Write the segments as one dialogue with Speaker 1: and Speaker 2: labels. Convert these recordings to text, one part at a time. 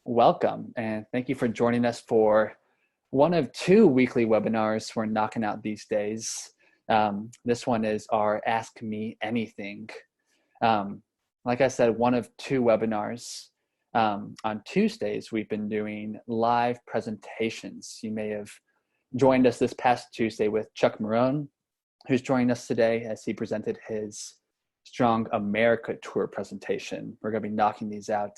Speaker 1: welcome and thank you for joining us for one of two weekly webinars we're knocking out these days. This one is our Ask Me Anything. Like I said, one of two webinars. On Tuesdays, we've been doing live presentations. You may have joined us this past Tuesday with Chuck Marohn, who's joining us today as he presented his Strong America Tour presentation. We're going to be knocking these out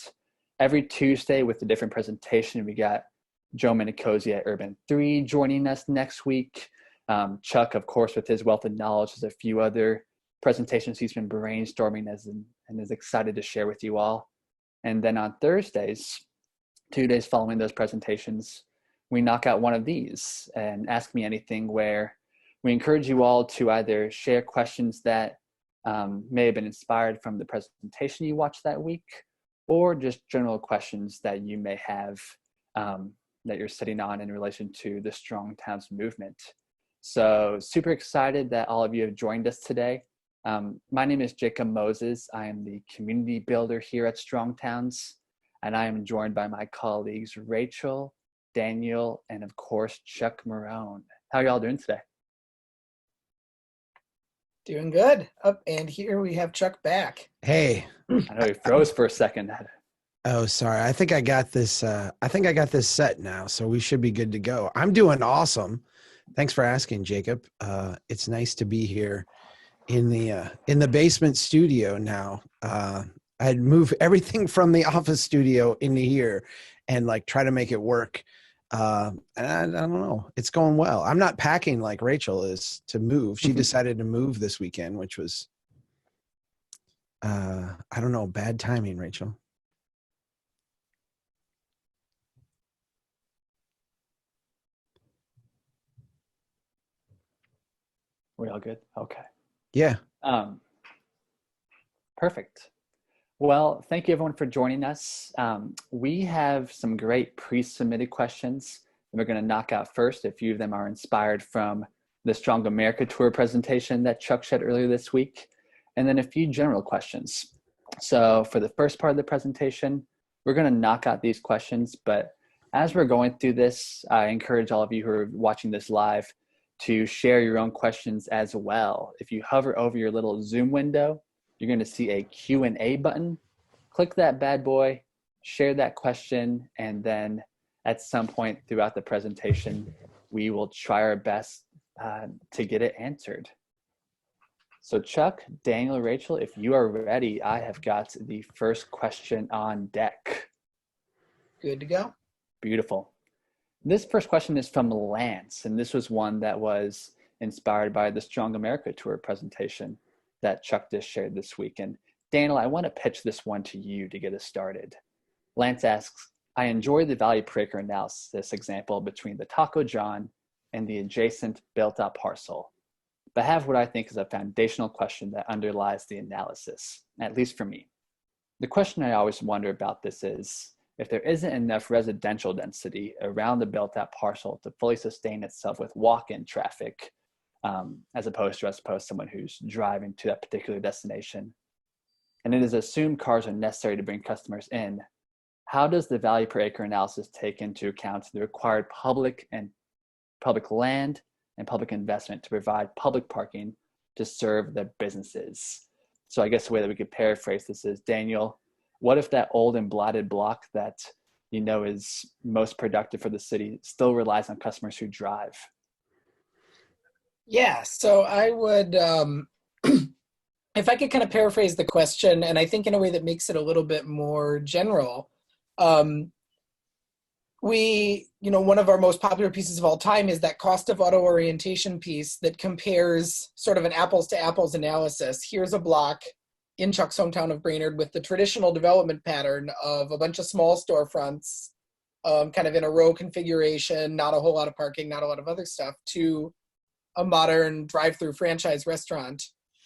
Speaker 1: every Tuesday with a different presentation. We got Joe Minicozy at Urban 3 joining us next week. Chuck, of course, with his wealth of knowledge, has a few other presentations he's been brainstorming and is excited to share with you all. And then on Thursdays, 2 days following those presentations, we knock out one of these and Ask Me Anything, where we encourage you all to either share questions that may have been inspired from the presentation you watched that week, or just general questions that you may have that you're sitting on in relation to the Strong Towns movement. So super excited that all of you have joined us today. My name is Jacob Moses. I am the community builder here at Strong Towns, and I am joined by my colleagues Rachel, Daniel, and of course Chuck Marohn. How are y'all doing today?
Speaker 2: Doing good. And here we have Chuck back.
Speaker 3: Hey.
Speaker 1: I know he froze for a second.
Speaker 3: Oh, sorry. I think I got this set now, so we should be good to go. I'm doing awesome. Thanks for asking, Jacob. It's nice to be here in the basement studio now. I'd move everything from the office studio into here and like try to make it work. And I don't know, it's going well. I'm not packing like Rachel is to move. She decided to move this weekend, which was, I don't know, bad timing, Rachel.
Speaker 1: We all good? Okay.
Speaker 3: Yeah.
Speaker 1: Perfect. Well, thank you everyone for joining us. We have some great pre-submitted questions that we're going to knock out first. A few of them are inspired from the Strong America Tour presentation that Chuck shared earlier this week, and then a few general questions. So for the first part of the presentation, we're going to knock out these questions, but as we're going through this, I encourage all of you who are watching this live to share your own questions as well. If you hover over your little Zoom window, you're going to see a Q&A button. Click that bad boy, share that question, and then at some point throughout the presentation, we will try our best to get it answered. So Chuck, Daniel, Rachel, if you are ready, I have got the first question on deck.
Speaker 2: Good to go.
Speaker 1: Beautiful. This first question is from Lance, and this was one that was inspired by the Strong America Tour presentation that Chuck just shared this week. And Daniel, I want to pitch this one to you to get us started. Lance asks, I enjoy the value per acre analysis example between the Taco John and the adjacent built-out parcel, but have what I think is a foundational question that underlies the analysis, at least for me. The question I always wonder about this is, if there isn't enough residential density around the built-out parcel to fully sustain itself with walk-in traffic, as opposed to someone who's driving to that particular destination, and it is assumed cars are necessary to bring customers in, how does the value per acre analysis take into account the required public land and public investment to provide public parking to serve the businesses? So I guess the way that we could paraphrase this is, Daniel, what if that old and blighted block that you know is most productive for the city still relies on customers who drive?
Speaker 2: Yeah, so I would, if I could kind of paraphrase the question, and I think in a way that makes it a little bit more general, one of our most popular pieces of all time is that cost of auto orientation piece that compares sort of an apples to apples analysis. Here's a block in Chuck's hometown of Brainerd with the traditional development pattern of a bunch of small storefronts, kind of in a row configuration, not a whole lot of parking, not a lot of other stuff, to a modern drive-through franchise restaurant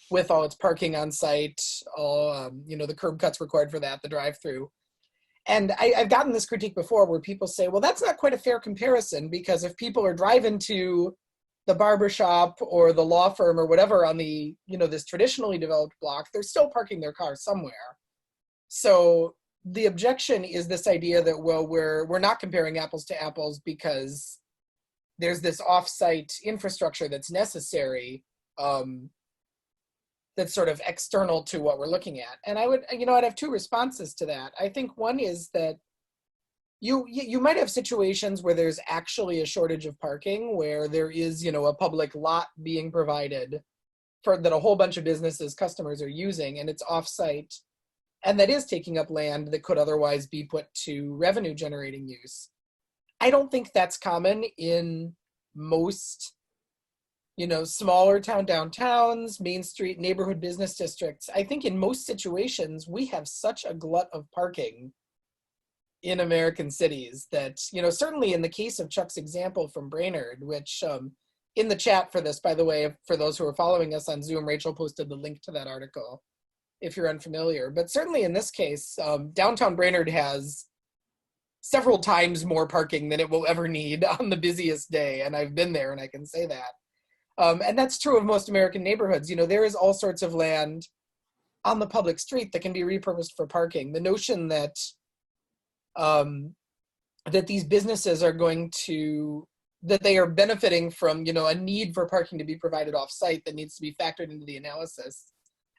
Speaker 2: with all its parking on site, all, the curb cuts required for that, the drive-through. And I've gotten this critique before where people say, well, that's not quite a fair comparison, because if people are driving to the barbershop or the law firm or whatever on the, this traditionally developed block, they're still parking their car somewhere. So the objection is this idea that, well, we're not comparing apples to apples because there's this off-site infrastructure that's necessary, that's sort of external to what we're looking at. And I'd have two responses to that. I think one is that you might have situations where there's actually a shortage of parking, where there is, a public lot being provided for that a whole bunch of businesses, customers are using, and it's off-site, and that is taking up land that could otherwise be put to revenue generating use. I don't think that's common in most, smaller downtowns, Main Street, neighborhood business districts. I think in most situations, we have such a glut of parking in American cities that, certainly in the case of Chuck's example from Brainerd, which in the chat for this, by the way, for those who are following us on Zoom, Rachel posted the link to that article if you're unfamiliar. But certainly in this case, downtown Brainerd has several times more parking than it will ever need on the busiest day. And I've been there and I can say that. And that's true of most American neighborhoods. There is all sorts of land on the public street that can be repurposed for parking. The notion that that these businesses are that they are benefiting from, a need for parking to be provided off-site that needs to be factored into the analysis,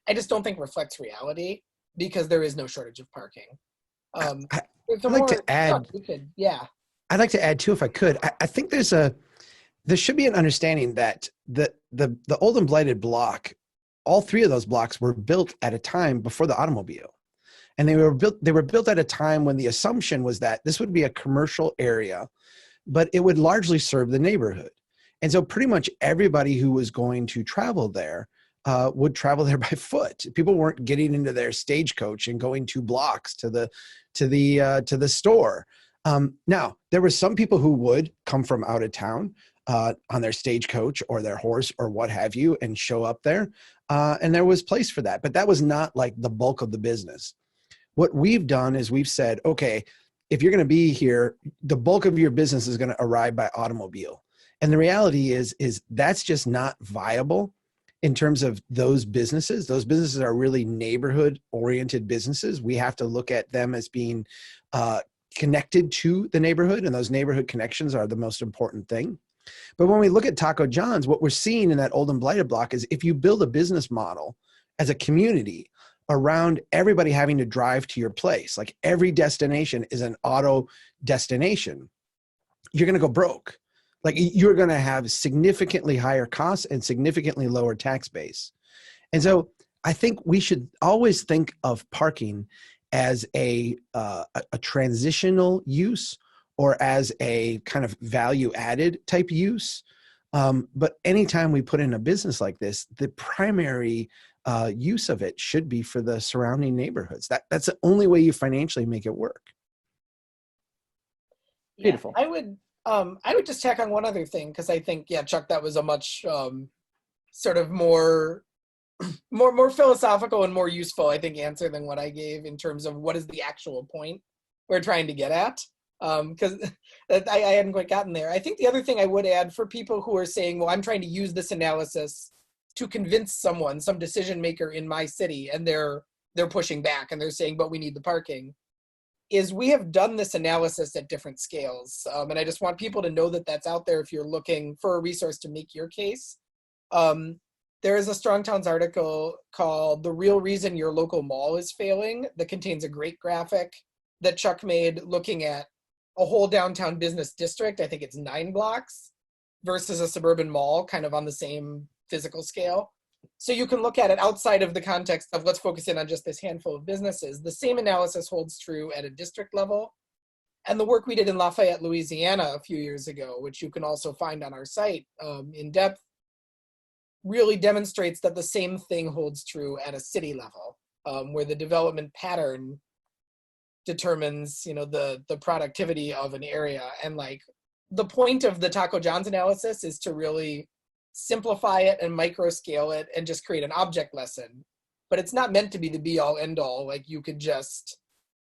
Speaker 2: I just don't think reflects reality, because there is no shortage of parking.
Speaker 3: I'd like to add too, if I could. I think there should be an understanding that the Old and Blighted block, all three of those blocks were built at a time before the automobile. And they were built at a time when the assumption was that this would be a commercial area, but it would largely serve the neighborhood. And so pretty much everybody who was going to travel there would travel there by foot. People weren't getting into their stagecoach and going 2 blocks to the store. Now, there were some people who would come from out of town on their stagecoach or their horse or what have you and show up there. And there was place for that, but that was not like the bulk of the business. What we've done is we've said, okay, if you're going to be here, the bulk of your business is going to arrive by automobile. And the reality is that's just not viable in terms of those businesses. Those businesses are really neighborhood oriented businesses. We have to look at them as being connected to the neighborhood, and those neighborhood connections are the most important thing. But when we look at Taco John's, what we're seeing in that Old and Blighted block is if you build a business model as a community around everybody having to drive to your place, like every destination is an auto destination, you're going to go broke. Like you're going to have significantly higher costs and significantly lower tax base. And so I think we should always think of parking as a transitional use or as a kind of value added type use. But anytime we put in a business like this, the primary use of it should be for the surrounding neighborhoods. That's the only way you financially make it work.
Speaker 1: Beautiful.
Speaker 2: I would just tack on one other thing, because I think, Chuck, that was a much sort of more philosophical and more useful, I think, answer than what I gave in terms of what is the actual point we're trying to get at. Because I hadn't quite gotten there. I think the other thing I would add for people who are saying, well, I'm trying to use this analysis to convince someone, some decision maker in my city, and they're pushing back and they're saying, but we need the parking, is we have done this analysis at different scales. And I just want people to know that that's out there if you're looking for a resource to make your case. There is a Strong Towns article called "The Real Reason Your Local Mall is Failing" that contains a great graphic that Chuck made looking at a whole downtown business district. I think it's 9 blocks versus a suburban mall, kind of on the same physical scale. So you can look at it outside of the context of let's focus in on just this handful of businesses. The same analysis holds true at a district level. And the work we did in Lafayette, Louisiana a few years ago, which you can also find on our site in depth, really demonstrates that the same thing holds true at a city level, where the development pattern determines, the productivity of an area. And like the point of the Taco John's analysis is to really simplify it and micro scale it and just create an object lesson. But it's not meant to be the be all end all. Like you could just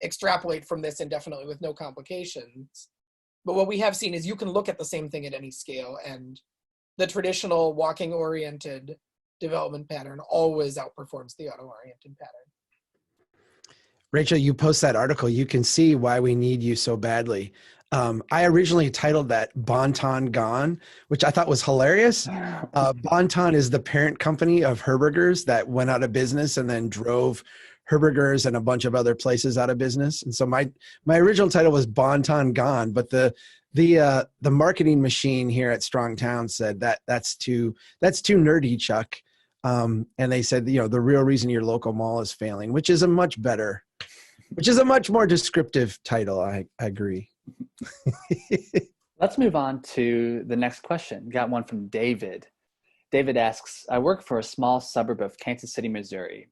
Speaker 2: extrapolate from this indefinitely with no complications. But what we have seen is you can look at the same thing at any scale, and the traditional walking oriented development pattern always outperforms the auto oriented pattern.
Speaker 3: Rachel, you post that article, you can see why we need you so badly. I originally titled that Bon-Ton Gone, which I thought was hilarious. Bon-Ton is the parent company of Herberger's that went out of business and then drove Herberger's and a bunch of other places out of business. And so my original title was Bon-Ton Gone, but the marketing machine here at Strong Town said that's too nerdy, Chuck. And they said, the real reason your local mall is failing, which is a much more descriptive title. I agree.
Speaker 1: Let's move on to the next question. Got one from David. David asks, I work for a small suburb of Kansas City, Missouri.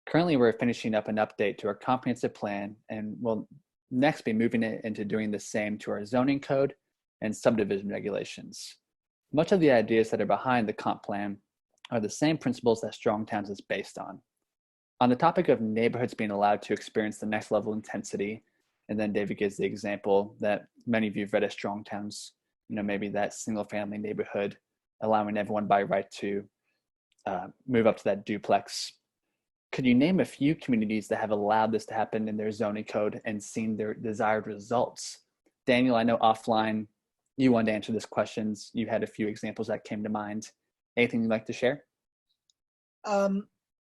Speaker 1: Currently, we're finishing up an update to our comprehensive plan and will next be moving it into doing the same to our zoning code and subdivision regulations. Much of the ideas that are behind the comp plan are the same principles that Strong Towns is based on. On the topic of neighborhoods being allowed to experience the next level intensity, and then David gives the example that many of you have read as Strong Towns, maybe that single family neighborhood, allowing everyone by right to move up to that duplex. Could you name a few communities that have allowed this to happen in their zoning code and seen their desired results? Daniel, I know offline you wanted to answer this questions. You had a few examples that came to mind. Anything you'd like to share?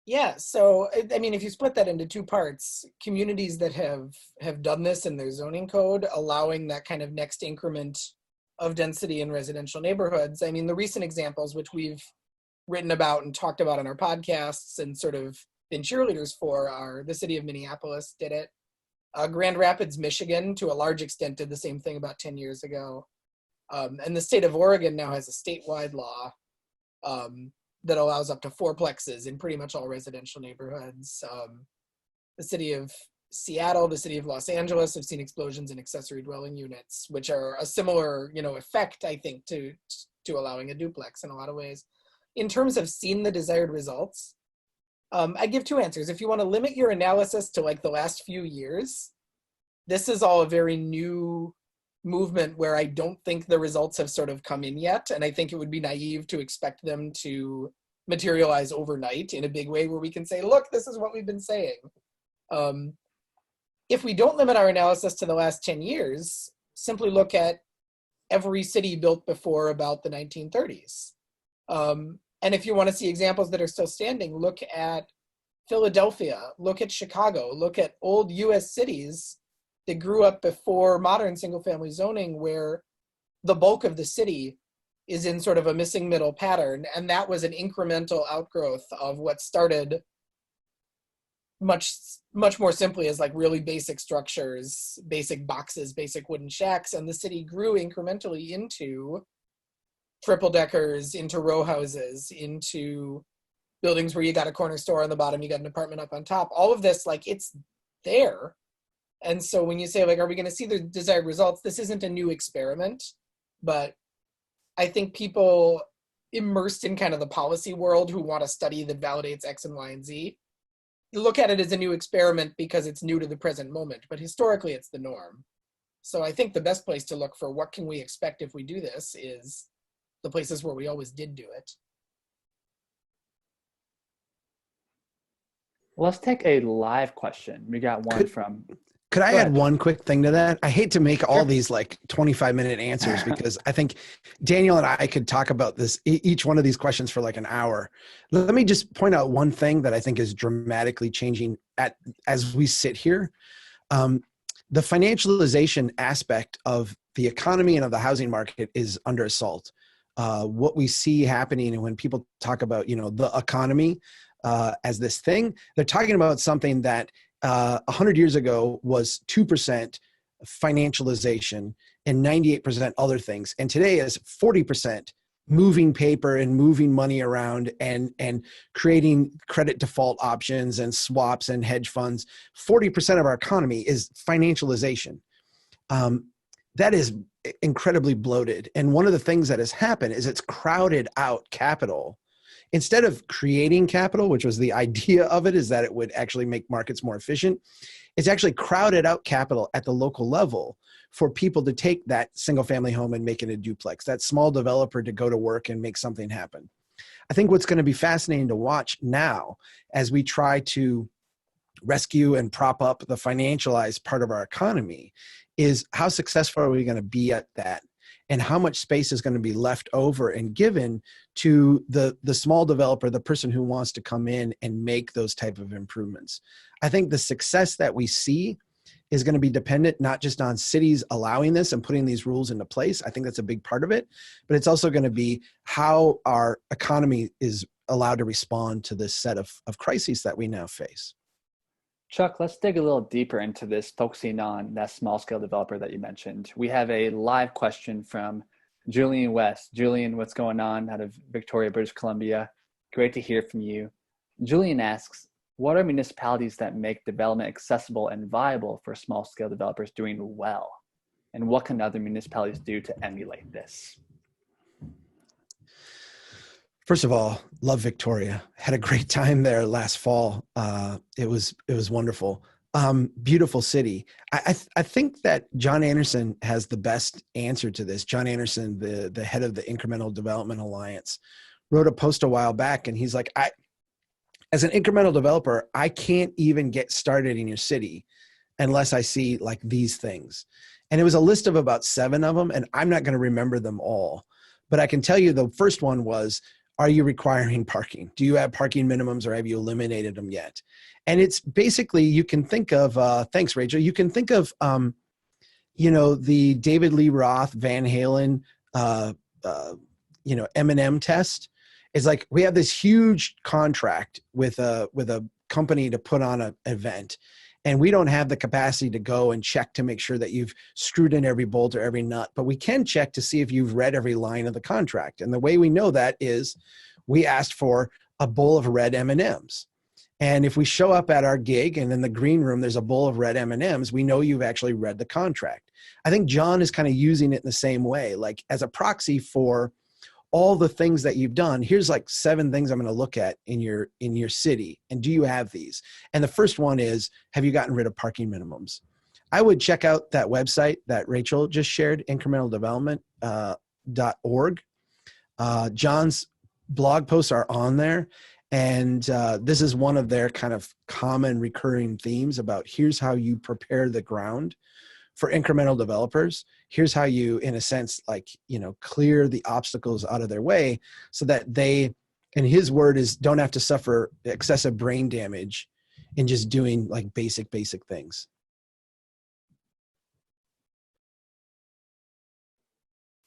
Speaker 2: Yeah, so I mean, if you split that into two parts, communities that have done this in their zoning code, allowing that kind of next increment of density in residential neighborhoods. I mean, the recent examples, which we've written about and talked about on our podcasts and sort of been cheerleaders for, are the city of Minneapolis did it. Grand Rapids, Michigan, to a large extent, did the same thing about 10 years ago. And the state of Oregon now has a statewide law that allows up to fourplexes in pretty much all residential neighborhoods. The city of Seattle, the city of Los Angeles have seen explosions in accessory dwelling units, which are a similar, effect, I think, to allowing a duplex in a lot of ways. In terms of seeing the desired results, I give two answers. If you want to limit your analysis to like the last few years, this is all a very new movement where I don't think the results have sort of come in yet. And I think it would be naive to expect them to materialize overnight in a big way where we can say, look, this is what we've been saying. If we don't limit our analysis to the last 10 years, simply look at every city built before about the 1930s. And if you want to see examples that are still standing, look at Philadelphia, look at Chicago, look at old US cities that grew up before modern single-family zoning, where the bulk of the city is in sort of a missing middle pattern. And that was an incremental outgrowth of what started much more simply as like really basic structures, basic boxes, basic wooden shacks. And the city grew incrementally into triple deckers, into row houses, into buildings where you got a corner store on the bottom, you got an apartment up on top. All of this, like, it's there. And so when you say, like, are we going to see the desired results? This isn't a new experiment, but I think people immersed in kind of the policy world who want a study that validates X and Y and Z, look at it as a new experiment because it's new to the present moment, but historically it's the norm. So I think the best place to look for what can we expect if we do this is the places where we always did do it.
Speaker 1: Let's take a live question. We got one from...
Speaker 3: Could I add one quick thing to that? I hate to make all these like 25-minute answers because I think Daniel and I could talk about this, each one of these questions for like an hour. Let me just point out one thing that I think is dramatically changing as we sit here. The financialization aspect of the economy and of the housing market is under assault. What we see happening, and when people talk about, the economy as this thing, they're talking about something that 100 years ago was 2% financialization and 98% other things. And today is 40% moving paper and moving money around and creating credit default options and swaps and hedge funds. 40% of our economy is financialization. That is incredibly bloated. And one of the things that has happened is it's crowded out capital. Instead of creating capital, which was the idea of it, is that it would actually make markets more efficient, it's actually crowded out capital at the local level for people to take that single family home and make it a duplex, that small developer to go to work and make something happen. I think what's going to be fascinating to watch now as we try to rescue and prop up the financialized part of our economy is how successful are we going to be at that? And how much space is going to be left over and given to the small developer, the person who wants to come in and make those type of improvements. I think the success that we see is going to be dependent not just on cities allowing this and putting these rules into place. I think that's a big part of it, but it's also going to be how our economy is allowed to respond to this set of crises that we now face.
Speaker 1: Chuck, let's dig a little deeper into this, focusing on that small scale developer that you mentioned. We have a live question from Julian West. Julian, what's going on out of Victoria, British Columbia? Great to hear from you. Julian asks, what are municipalities that make development accessible and viable for small scale developers doing well? And what can other municipalities do to emulate this?
Speaker 3: First of all, love Victoria. Had a great time there last fall. It was wonderful. Beautiful city. I think that John Anderson has the best answer to this. John Anderson, the head of the Incremental Development Alliance, wrote a post a while back, and he's like, as an incremental developer, I can't even get started in your city unless I see like these things. And it was a list of about 7 of them, and I'm not going to remember them all. But I can tell you the first one was, are you requiring parking? Do you have parking minimums, or have you eliminated them yet? And it's basically, you can think of, thanks, Rachel. You can think of, the David Lee Roth, Van Halen, M&M test. It's like, we have this huge contract with a company to put on an event, and we don't have the capacity to go and check to make sure that you've screwed in every bolt or every nut, but we can check to see if you've read every line of the contract. And the way we know that is we asked for a bowl of red M&Ms. And if we show up at our gig and in the green room, there's a bowl of red M&Ms, we know you've actually read the contract. I think John is kind of using it in the same way, like as a proxy for all the things that you've done. Here's like 7 things I'm going to look at in your city. And do you have these? And the first one is, have you gotten rid of parking minimums? I would check out that website that Rachel just shared, incrementaldevelopment.org. John's blog posts are on there. And this is one of their kind of common recurring themes about here's how you prepare the ground for incremental developers. Here's how you, in a sense, clear the obstacles out of their way so that they, and his word is, don't have to suffer excessive brain damage in just doing like basic things.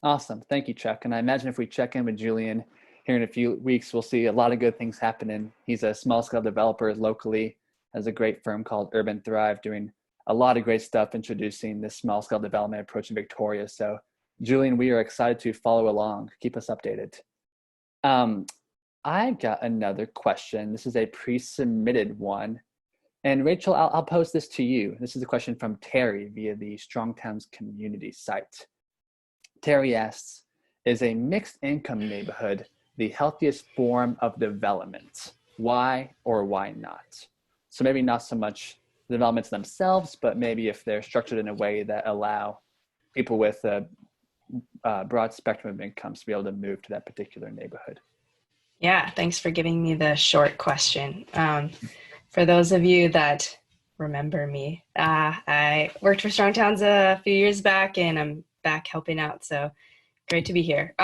Speaker 1: Awesome. Thank you, Chuck. And I imagine if we check in with Julian here in a few weeks, we'll see a lot of good things happening. He's a small scale developer locally, has a great firm called Urban Thrive, doing a lot of great stuff introducing this small scale development approach in Victoria. So Julian, we are excited to follow along. Keep us updated. I got another question. This is a pre-submitted one. And Rachel, I'll pose this to you. This is a question from Terry via the Strong Towns community site. Terry asks, is a mixed income neighborhood the healthiest form of development? Why or why not? So maybe not so much the developments themselves, but maybe if they're structured in a way that allow people with a broad spectrum of incomes to be able to move to that particular neighborhood.
Speaker 4: Yeah, thanks for giving me the short question. For those of you that remember me, I worked for Strong Towns a few years back, and I'm back helping out, so great to be here.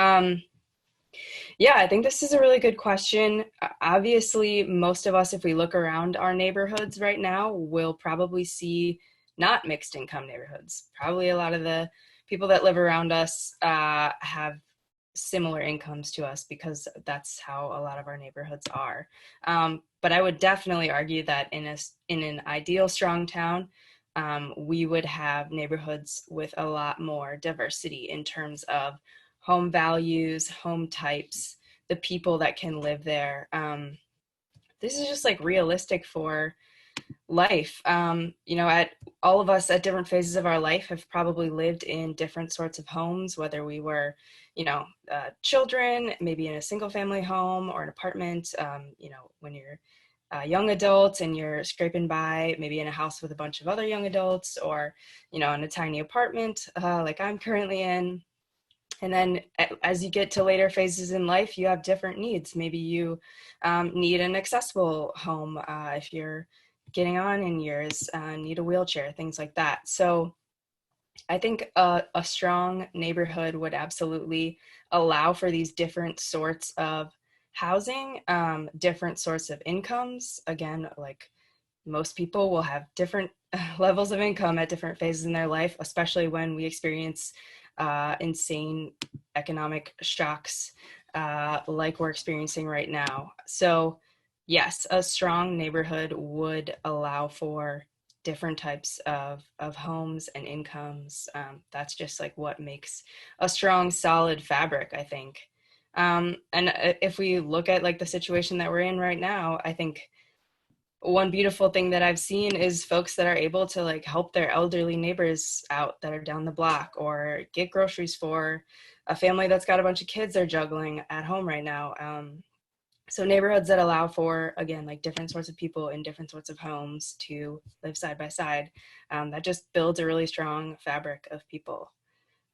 Speaker 4: Yeah, I think this is a really good question. Obviously, most of us, if we look around our neighborhoods right now, will probably see not mixed income neighborhoods. Probably a lot of the people that live around us have similar incomes to us because that's how a lot of our neighborhoods are. But I would definitely argue that in an ideal strong town, we would have neighborhoods with a lot more diversity in terms of home values, home types, the people that can live there. This is just like realistic for life. At all of us at different phases of our life have probably lived in different sorts of homes, whether we were, children, maybe in a single family home or an apartment, when you're a young adult and you're scraping by, maybe in a house with a bunch of other young adults, or, in a tiny apartment like I'm currently in. And then as you get to later phases in life, you have different needs. Maybe you need an accessible home if you're getting on in years, need a wheelchair, things like that. So I think a strong neighborhood would absolutely allow for these different sorts of housing, different sorts of incomes. Again, like most people will have different levels of income at different phases in their life, especially when we experience insane economic shocks like we're experiencing right now. So yes, a strong neighborhood would allow for different types of homes and incomes. That's just like what makes a strong, solid fabric, I think. And if we look at like the situation that we're in right now, I think one beautiful thing that I've seen is folks that are able to like help their elderly neighbors out that are down the block, or get groceries for a family that's got a bunch of kids they're juggling at home right now. So neighborhoods that allow for, again, like different sorts of people in different sorts of homes to live side by side, that just builds a really strong fabric of people.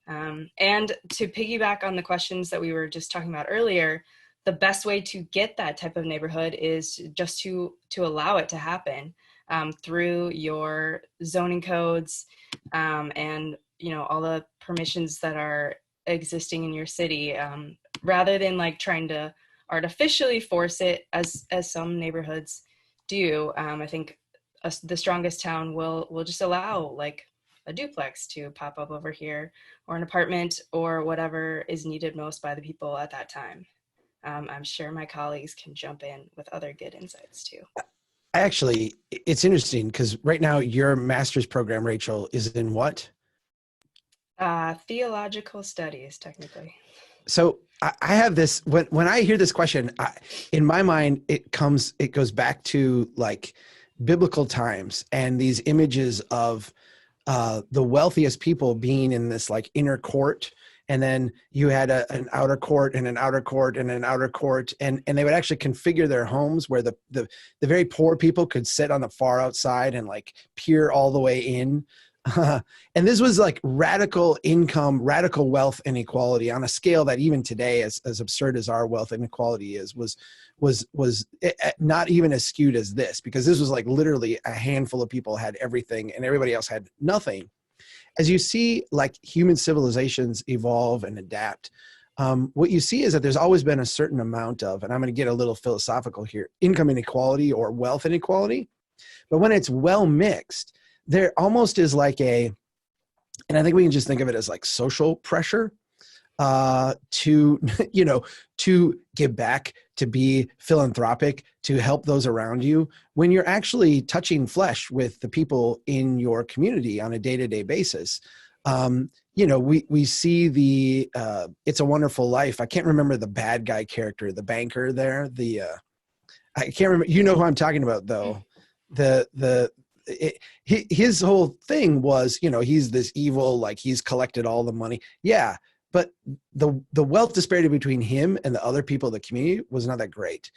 Speaker 4: And to piggyback on the questions that we were just talking about earlier, the best way to get that type of neighborhood is just to allow it to happen through your zoning codes, and all the permissions that are existing in your city, rather than like trying to artificially force it as some neighborhoods do. I think the strongest town will just allow like a duplex to pop up over here, or an apartment, or whatever is needed most by the people at that time. I'm sure my colleagues can jump in with other good insights too.
Speaker 3: Actually, it's interesting because right now your master's program, Rachel, is in what?
Speaker 4: Theological studies, technically.
Speaker 3: So I have this, when I hear this question, in my mind, it goes back to like biblical times and these images of the wealthiest people being in this like inner court. And then you had an outer court and an outer court and an outer court. And they would actually configure their homes where the very poor people could sit on the far outside and like peer all the way in. And this was like radical income, radical wealth inequality on a scale that even today, as absurd as our wealth inequality is, was not even as skewed as this, because this was like literally a handful of people had everything and everybody else had nothing. As you see like human civilizations evolve and adapt, what you see is that there's always been a certain amount of, and I'm going to get a little philosophical here, income inequality or wealth inequality. But when it's well mixed, there almost is like and I think we can just think of it as like social pressure to give back, to be philanthropic, to help those around you, when you're actually touching flesh with the people in your community on a day-to-day basis. We see the It's a Wonderful Life. I can't remember the bad guy character, the banker there. I can't remember. You know who I'm talking about, though. His whole thing was, he's this evil, like he's collected all the money. Yeah. But the wealth disparity between him and the other people in the community was not that great,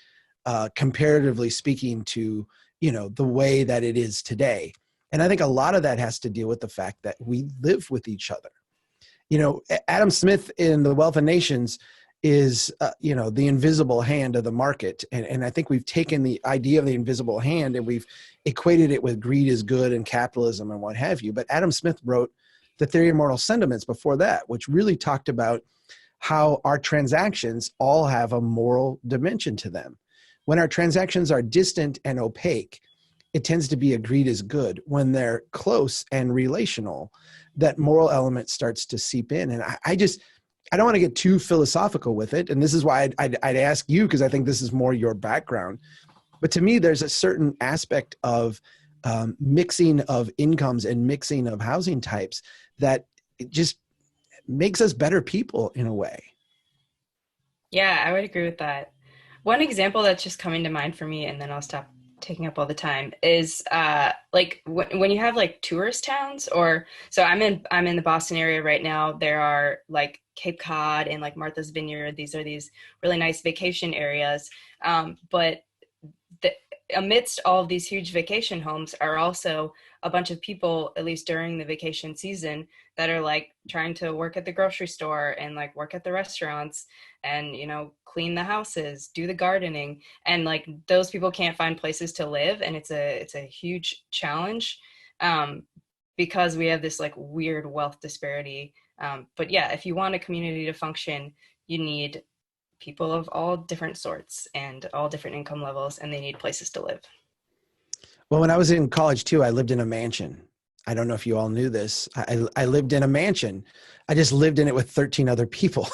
Speaker 3: comparatively speaking to, the way that it is today. And I think a lot of that has to deal with the fact that we live with each other. Adam Smith in The Wealth of Nations is, the invisible hand of the market. And I think we've taken the idea of the invisible hand and we've equated it with greed is good and capitalism and what have you. But Adam Smith wrote The Theory of Moral Sentiments before that, which really talked about how our transactions all have a moral dimension to them. When our transactions are distant and opaque, it tends to be a greed is good. When they're close and relational, that moral element starts to seep in. And I don't want to get too philosophical with it. And this is why I'd ask you, because I think this is more your background. But to me, there's a certain aspect of mixing of incomes and mixing of housing types that it just makes us better people in a way.
Speaker 4: Yeah, I would agree with that. One example that's just coming to mind for me, and then I'll stop taking up all the time, is like when you have like tourist towns, or so I'm in the Boston area right now. There are like Cape Cod and like Martha's Vineyard. These are these really nice vacation areas, but amidst all of these huge vacation homes are also a bunch of people, at least during the vacation season, that are like trying to work at the grocery store and like work at the restaurants and, you know, clean the houses, do the gardening. And like those people can't find places to live. And it's a huge challenge because we have this like weird wealth disparity. But yeah, if you want a community to function, you need people of all different sorts and all different income levels, and they need places to live.
Speaker 3: Well, when I was in college too, I lived in a mansion. I don't know if you all knew this. I lived in a mansion. I just lived in it with 13 other people.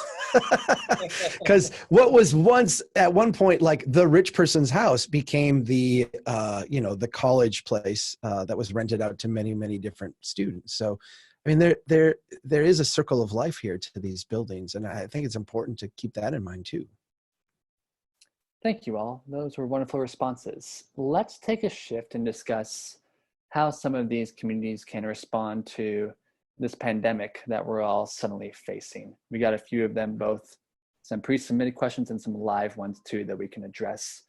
Speaker 3: Because what was once at one point like the rich person's house became the the college place that was rented out to many, many different students. So I mean, there is a circle of life here to these buildings, and I think it's important to keep that in mind too.
Speaker 1: Thank you all. Those were wonderful responses. Let's take a shift and discuss how some of these communities can respond to this pandemic that we're all suddenly facing. We got a few of them, both some pre-submitted questions and some live ones too that we can address.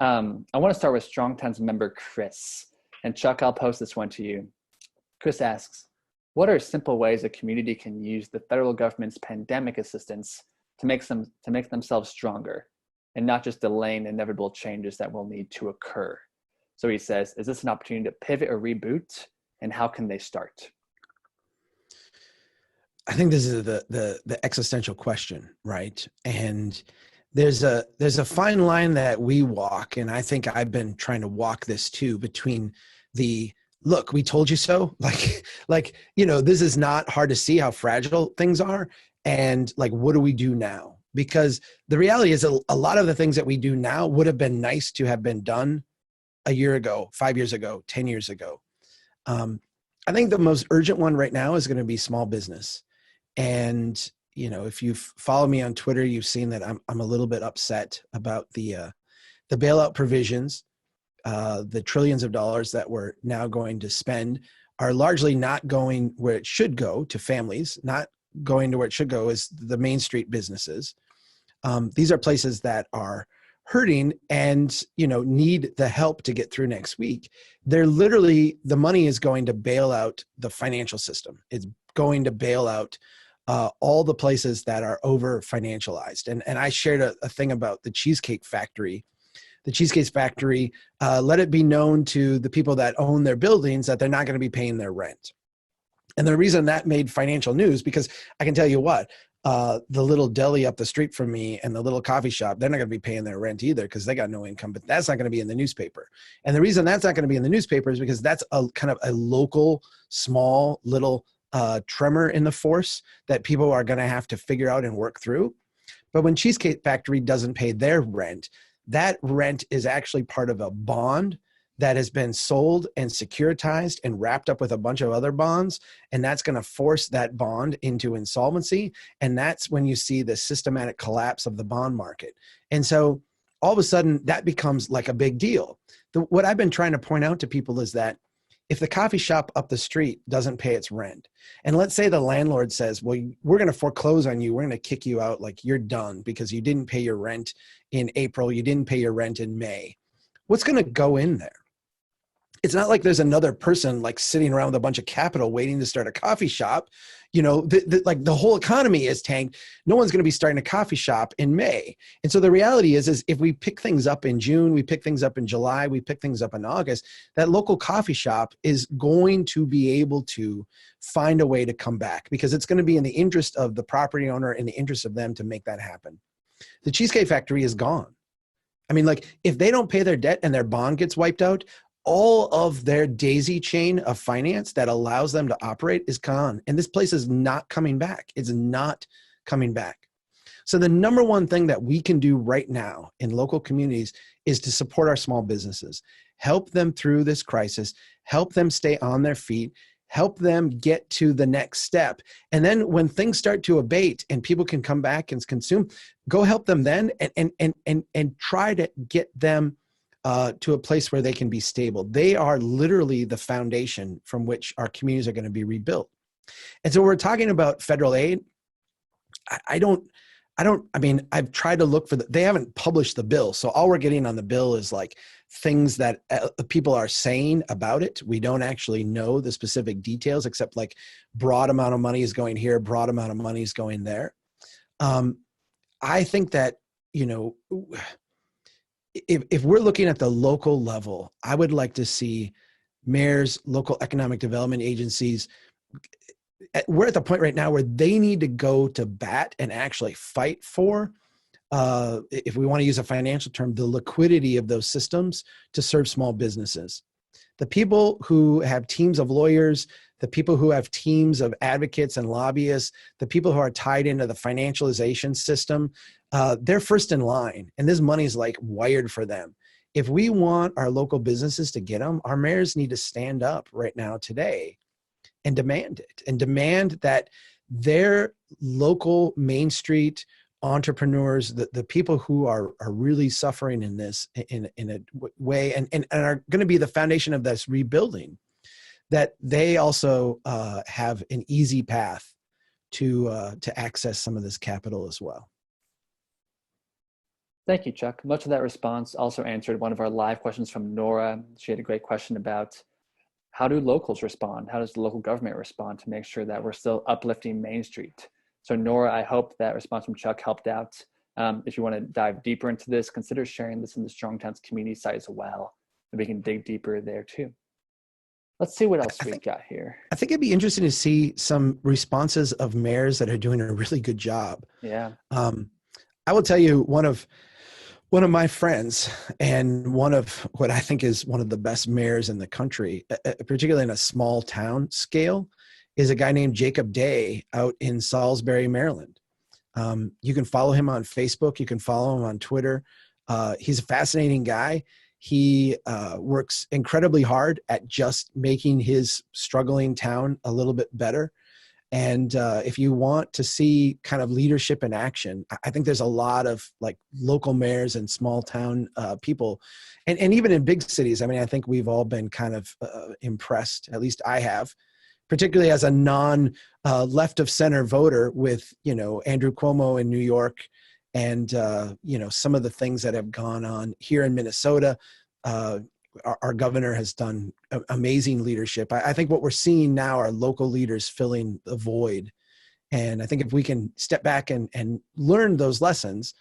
Speaker 1: I want to start with Strong Towns member Chris. And Chuck, I'll post this one to you. Chris asks, what are simple ways a community can use the federal government's pandemic assistance to make themselves stronger and not just delaying inevitable changes that will need to occur? So he says, is this an opportunity to pivot or reboot, and how can they start?
Speaker 3: I think this is the existential question, right? And there's a fine line that we walk, and I think I've been trying to walk this too, between the look, we told you so, like this is not hard to see how fragile things are, and like, what do we do now? Because the reality is a lot of the things that we do now would have been nice to have been done a year ago, 5 years ago, 10 years ago. I think the most urgent one right now is going to be small business. And, if you follow me on Twitter, you've seen that I'm a little bit upset about the bailout provisions. The trillions of dollars that we're now going to spend are largely not going where it should go, to families, not going to where it should go is the Main Street businesses. These are places that are hurting and, need the help to get through next week. They're literally, the money is going to bail out the financial system. It's going to bail out all the places that are over financialized. And I shared a thing about the Cheesecake Factory. The Cheesecake Factory, let it be known to the people that own their buildings that they're not going to be paying their rent. And the reason that made financial news, because I can tell you what, the little deli up the street from me and the little coffee shop, they're not going to be paying their rent either because they got no income, but that's not going to be in the newspaper. And the reason that's not going to be in the newspaper is because that's a kind of a local, small, little tremor in the force that people are going to have to figure out and work through. But when Cheesecake Factory doesn't pay their rent, that rent is actually part of a bond that has been sold and securitized and wrapped up with a bunch of other bonds. And that's going to force that bond into insolvency. And that's when you see the systematic collapse of the bond market. And so all of a sudden that becomes like a big deal. What I've been trying to point out to people is that if the coffee shop up the street doesn't pay its rent, and let's say the landlord says, well, we're going to foreclose on you, we're going to kick you out, like you're done because you didn't pay your rent in April, you didn't pay your rent in May, what's going to go in there? It's not like there's another person like sitting around with a bunch of capital waiting to start a coffee shop. Like the whole economy is tanked. No one's going to be starting a coffee shop in May. And so the reality is if we pick things up in June, we pick things up in July, we pick things up in August, that local coffee shop is going to be able to find a way to come back because it's going to be in the interest of the property owner and the interest of them to make that happen. The Cheesecake Factory is gone. I mean, like if they don't pay their debt and their bond gets wiped out, all of their daisy chain of finance that allows them to operate is gone. And this place is not coming back. It's not coming back. So the number one thing that we can do right now in local communities is to support our small businesses, help them through this crisis, help them stay on their feet, help them get to the next step. And then when things start to abate and people can come back and consume, go help them then and try to get them to a place where they can be stable. They are literally the foundation from which our communities are going to be rebuilt. And so we're talking about federal aid. I mean, I've tried to look for they haven't published the bill. So all we're getting on the bill is like things that people are saying about it. We don't actually know the specific details, except like broad amount of money is going here, broad amount of money is going there. I think that, you know, if we're looking at the local level, I would like to see mayors, local economic development agencies. We're at the point right now where they need to go to bat and actually fight for, if we want to use a financial term, the liquidity of those systems to serve small businesses. The people who have teams of lawyers, the people who have teams of advocates and lobbyists, the people who are tied into the financialization system, they're first in line, and this money is like wired for them. If we want our local businesses to get them, our mayors need to stand up right now today and demand it, and demand that their local Main Street entrepreneurs, the people who are really suffering in this in a way and are going to be the foundation of this rebuilding, that they also have an easy path to access some of this capital as well.
Speaker 1: Thank you, Chuck. Much of that response also answered one of our live questions from Nora. She had a great question about how do locals respond? How does the local government respond to make sure that we're still uplifting Main Street? So Nora, I hope that response from Chuck helped out. If you want to dive deeper into this, consider sharing this in the Strong Towns community site as well, and we can dig deeper there too. Let's see what else we've got here.
Speaker 3: I think it'd be interesting to see some responses of mayors that are doing a really good job.
Speaker 1: Yeah.
Speaker 3: I will tell you, one of my friends, and one of what I think is one of the best mayors in the country, particularly in a small town scale, is a guy named Jacob Day out in Salisbury, Maryland. You can follow him on Facebook. You can follow him on Twitter. He's a fascinating guy. He works incredibly hard at just making his struggling town a little bit better. And if you want to see kind of leadership in action, I think there's a lot of like local mayors and small town people, and even in big cities. I mean, I think we've all been kind of impressed, at least I have, particularly as a left of center voter, with, you know, Andrew Cuomo in New York, and you know, some of the things that have gone on here in Minnesota. Our governor has done amazing leadership. I think what we're seeing now are local leaders filling the void. And I think if we can step back and learn those lessons,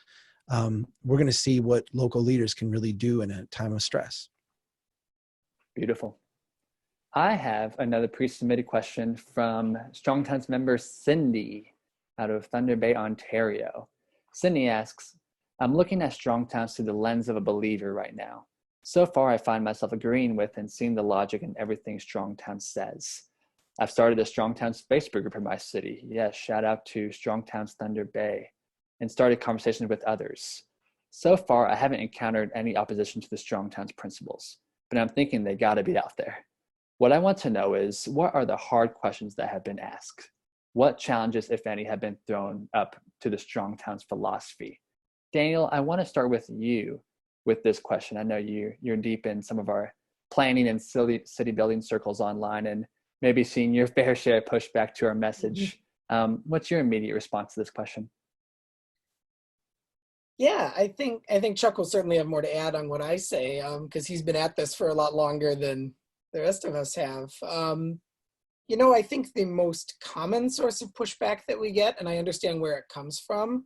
Speaker 3: we're going to see what local leaders can really do in a time of stress.
Speaker 1: Beautiful. I have another pre-submitted question from Strong Towns member Cindy out of Thunder Bay, Ontario. Cindy asks, I'm looking at Strong Towns through the lens of a believer right now. So far, I find myself agreeing with and seeing the logic in everything Strong Towns says. I've started a Strong Towns Facebook group in my city. Yes, shout out to Strong Towns Thunder Bay, and started conversations with others. So far, I haven't encountered any opposition to the Strong Towns principles, but I'm thinking they gotta be out there. What I want to know is, what are the hard questions that have been asked? What challenges, if any, have been thrown up to the Strong Towns philosophy? Daniel, I want to start with you with this question. I know you're deep in some of our planning and city building circles online, and maybe seeing your fair share of pushback to our message. What's your immediate response to this question?
Speaker 2: Yeah, I think Chuck will certainly have more to add on what I say, because he's been at this for a lot longer than the rest of us have. You know, I think the most common source of pushback that we get, and I understand where it comes from,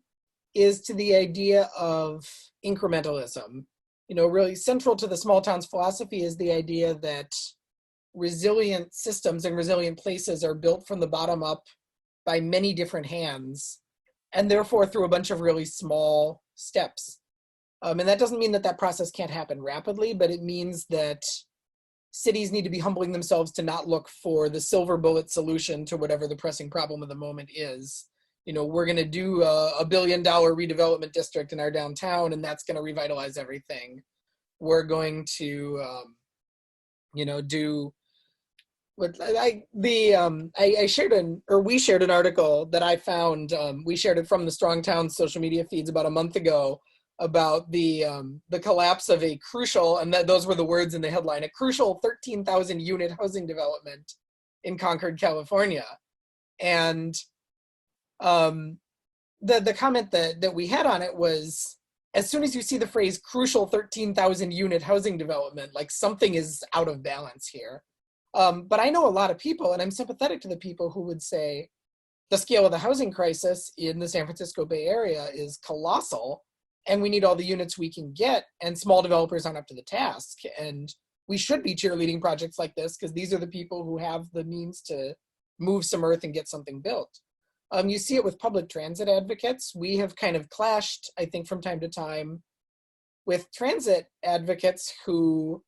Speaker 2: is to the idea of incrementalism. You know, really central to the small towns philosophy is the idea that resilient systems and resilient places are built from the bottom up by many different hands, and therefore through a bunch of really small steps. And that doesn't mean that process can't happen rapidly, but it means that cities need to be humbling themselves to not look for the silver bullet solution to whatever the pressing problem of the moment is. You know, we're going to do a $1 billion redevelopment district in our downtown, and that's going to revitalize everything. We're going to, you know, do what we shared an article that I found. We shared it from the Strong Towns social media feeds about a month ago, about the collapse of a crucial, and those were the words in the headline, a crucial 13,000 unit housing development in Concord, California. And the comment that we had on it was, as soon as you see the phrase crucial 13,000 unit housing development, like something is out of balance here. But I know a lot of people, and I'm sympathetic to the people who would say the scale of the housing crisis in the San Francisco Bay Area is colossal, and we need all the units we can get, and small developers aren't up to the task. And we should be cheerleading projects like this because these are the people who have the means to move some earth and get something built. You see it with public transit advocates. We have kind of clashed, I think, from time to time with transit advocates who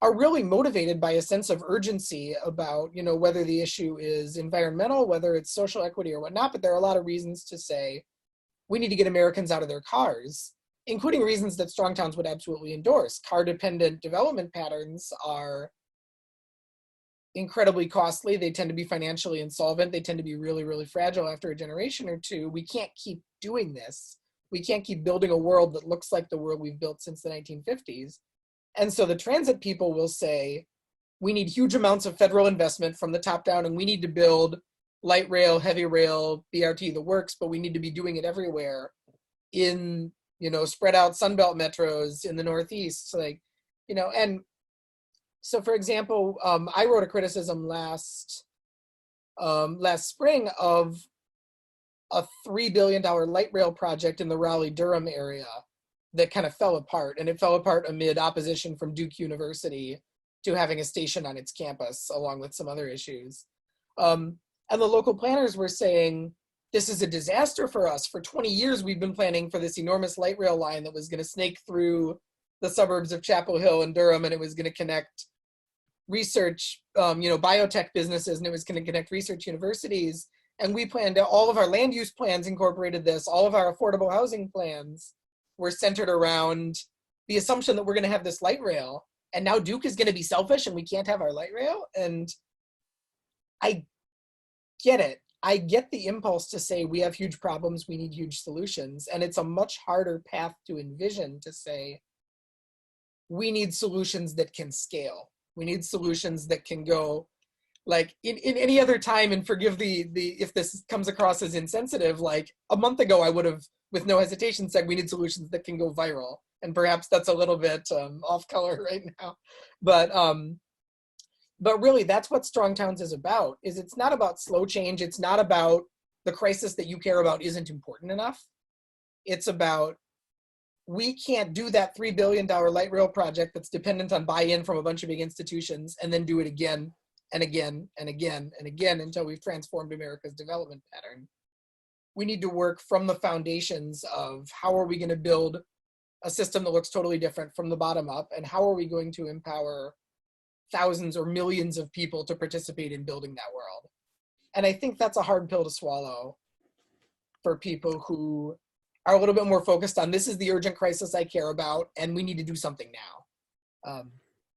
Speaker 2: are really motivated by a sense of urgency about, you know, whether the issue is environmental, whether it's social equity or whatnot, but there are a lot of reasons to say we need to get Americans out of their cars, including reasons that Strong Towns would absolutely endorse. Car-dependent development patterns are incredibly costly. They tend to be financially insolvent. They tend to be really, really fragile after a generation or two. We can't keep doing this. We can't keep building a world that looks like the world we've built since the 1950s. And so the transit people will say, we need huge amounts of federal investment from the top down, and we need to build light rail, heavy rail, BRT, the works, but we need to be doing it everywhere in, you know, spread out Sunbelt metros in the Northeast, like, you know. And so, for example, I wrote a criticism last spring of a $3 billion light rail project in the Raleigh-Durham area that kind of fell apart. And it fell apart amid opposition from Duke University to having a station on its campus, along with some other issues. And the local planners were saying, this is a disaster for us. For 20 years, we've been planning for this enormous light rail line that was going to snake through the suburbs of Chapel Hill and Durham, and it was going to connect research, biotech businesses, and it was going to connect research universities. And we planned all of our land use plans incorporated this. All of our affordable housing plans were centered around the assumption that we're going to have this light rail. And now Duke is going to be selfish and we can't have our light rail. And I get it. I get the impulse to say we have huge problems, we need huge solutions. And it's a much harder path to envision to say we need solutions that can scale. We need solutions that can go like in any other time, and forgive the if this comes across as insensitive, like a month ago I would have with no hesitation said we need solutions that can go viral. And perhaps that's a little bit off color right now. But really that's what Strong Towns is about, is it's not about slow change. It's not about the crisis that you care about isn't important enough. It's about, we can't do that $3 billion light rail project that's dependent on buy-in from a bunch of big institutions and then do it again and again and again and again until we've transformed America's development pattern. We need to work from the foundations of how are we going to build a system that looks totally different from the bottom up, and how are we going to empower thousands or millions of people to participate in building that world. And I think that's a hard pill to swallow for people who are a little bit more focused on this is the urgent crisis I care about and we need to do something now.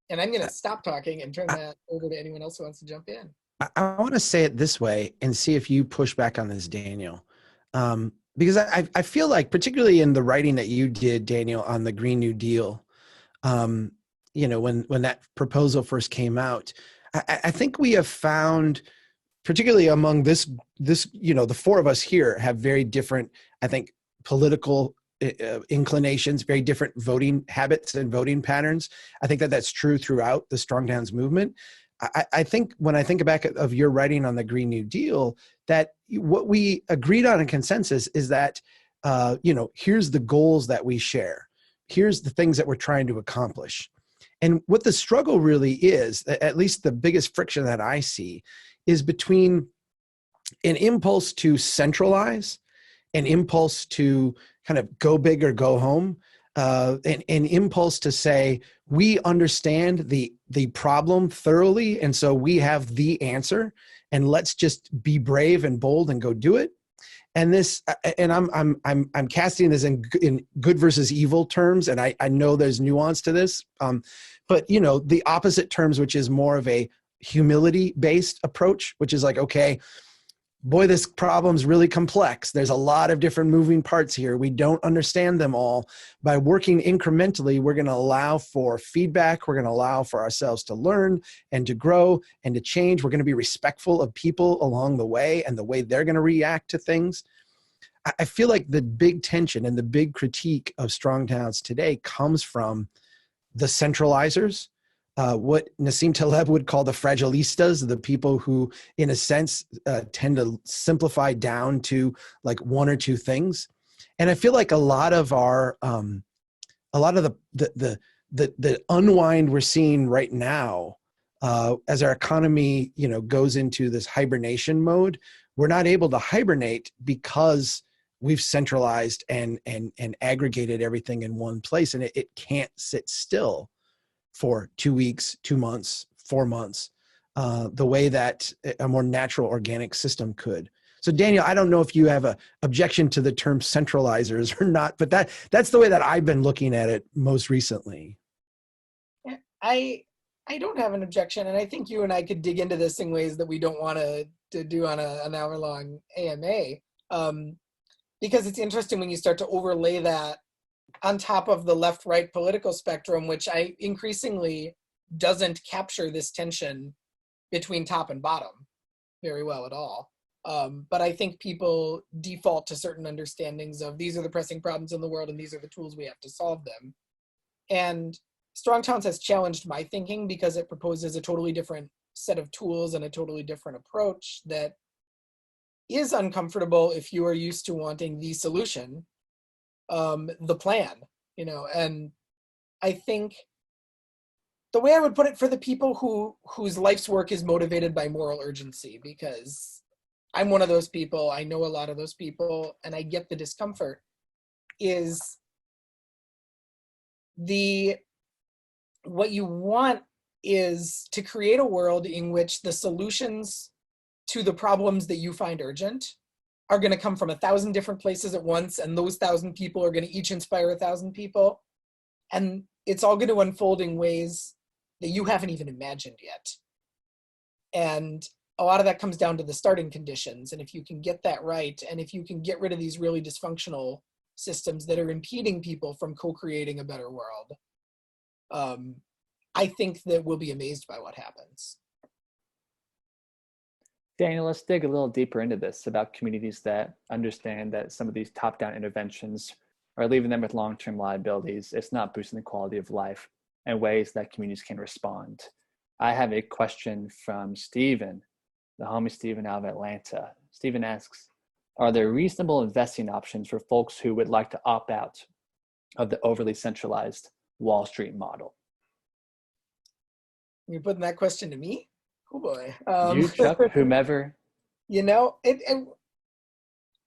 Speaker 2: And I'm going to stop talking and turn that over to anyone else who wants to jump in.
Speaker 3: I want to say it this way and see if you push back on this, Daniel. Because I feel like, particularly in the writing that you did, Daniel, on the Green New Deal, when that proposal first came out, I think we have found, particularly among this, the four of us here have very different, I think, political inclinations, very different voting habits and voting patterns. I think that that's true throughout the Strong Towns movement. I think when I think back of your writing on the Green New Deal, that what we agreed on in consensus is that, here's the goals that we share. Here's the things that we're trying to accomplish. And what the struggle really is, at least the biggest friction that I see, is between an impulse to centralize, an impulse to kind of go big or go home, an impulse to say, we understand the problem thoroughly, and so we have the answer, and let's just be brave and bold and go do it. And this, and I'm casting this in good versus evil terms, and I know there's nuance to this, but the opposite terms, which is more of a humility-based approach, which is like, okay, boy, this problem's really complex. There's a lot of different moving parts here. We don't understand them all. By working incrementally, we're going to allow for feedback. We're going to allow for ourselves to learn and to grow and to change. We're going to be respectful of people along the way and the way they're going to react to things. I feel like the big tension and the big critique of strong towns today comes from the centralizers, what Nassim Taleb would call the fragilistas, the people who, in a sense, tend to simplify down to like one or two things. And I feel like a lot of the unwind we're seeing right now, as our economy, goes into this hibernation mode, we're not able to hibernate because we've centralized and aggregated everything in one place, and it can't sit still for 2 weeks, 2 months, 4 months, the way that a more natural organic system could. So Daniel, I don't know if you have a objection to the term centralizers or not, but that's the way that I've been looking at it most recently.
Speaker 2: Yeah, I don't have an objection, and I think you and I could dig into this in ways that we don't want to do on an hour-long AMA, because it's interesting when you start to overlay that on top of the left-right political spectrum, which I increasingly doesn't capture this tension between top and bottom very well at all. But I think people default to certain understandings of these are the pressing problems in the world and these are the tools we have to solve them. And Strong Towns has challenged my thinking because it proposes a totally different set of tools and a totally different approach that is uncomfortable if you are used to wanting the solution, the plan, and I think the way I would put it for the people whose life's work is motivated by moral urgency, because I'm one of those people, I know a lot of those people, and I get the discomfort, is what you want is to create a world in which the solutions to the problems that you find urgent are going to come from 1,000 different places at once, and those 1,000 people are going to each inspire 1,000 people, and it's all going to unfold in ways that you haven't even imagined yet. And a lot of that comes down to the starting conditions, and if you can get that right, and if you can get rid of these really dysfunctional systems that are impeding people from co-creating a better world, I think that we'll be amazed by what happens.
Speaker 1: Daniel, let's dig a little deeper into this about communities that understand that some of these top-down interventions are leaving them with long-term liabilities. It's not boosting the quality of life and ways that communities can respond. I have a question from Stephen, the homie Stephen out of Atlanta. Stephen asks, are there reasonable investing options for folks who would like to opt out of the overly centralized Wall Street model?
Speaker 2: You're putting that question to me? Oh boy.
Speaker 1: You, Chuck, whomever.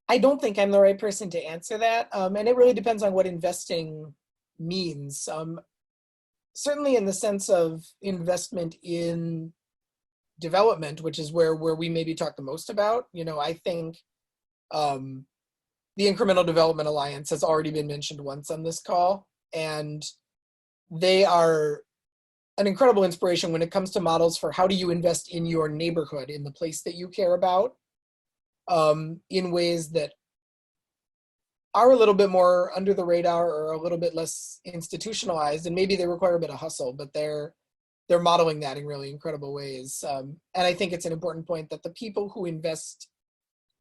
Speaker 2: I don't think I'm the right person to answer that. And it really depends on what investing means. Certainly in the sense of investment in development, which is where we maybe talk the most about. I think the Incremental Development Alliance has already been mentioned once on this call, and they are an incredible inspiration when it comes to models for how do you invest in your neighborhood, in the place that you care about, in ways that are a little bit more under the radar or a little bit less institutionalized, and maybe they require a bit of hustle, but they're modeling that in really incredible ways. And I think it's an important point that the people who invest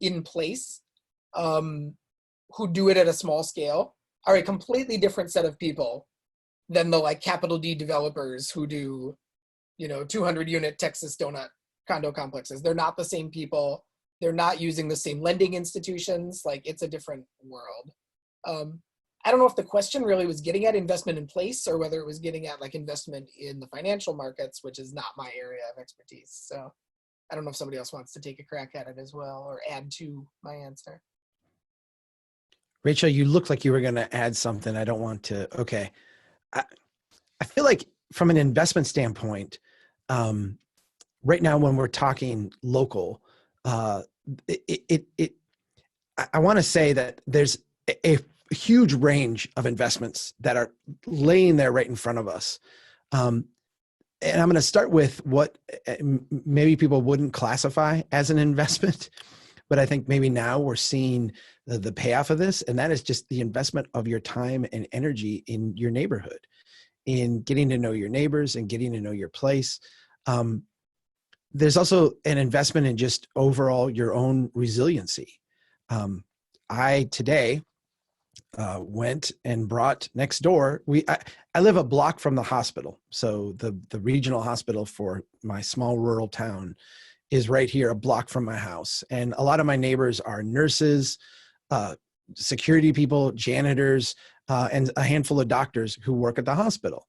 Speaker 2: in place, who do it at a small scale, are a completely different set of people than the capital D developers who do, 200 unit Texas donut condo complexes. They're not the same people. They're not using the same lending institutions. It's a different world. I don't know if the question really was getting at investment in place or whether it was getting at investment in the financial markets, which is not my area of expertise. So I don't know if somebody else wants to take a crack at it as well or add to my answer.
Speaker 3: Rachel, you looked like you were going to add something. I don't want to. Okay. I feel like from an investment standpoint, right now when we're talking local, I want to say that there's a huge range of investments that are laying there right in front of us. And I'm going to start with what maybe people wouldn't classify as an investment, but I think maybe now we're seeing the payoff of this, and that is just the investment of your time and energy in your neighborhood, in getting to know your neighbors and getting to know your place. There's also an investment in just overall your own resiliency. I today went and brought next door. I live a block from the hospital. So the regional hospital for my small rural town is right here, a block from my house. And a lot of my neighbors are nurses, security people, janitors, and a handful of doctors who work at the hospital.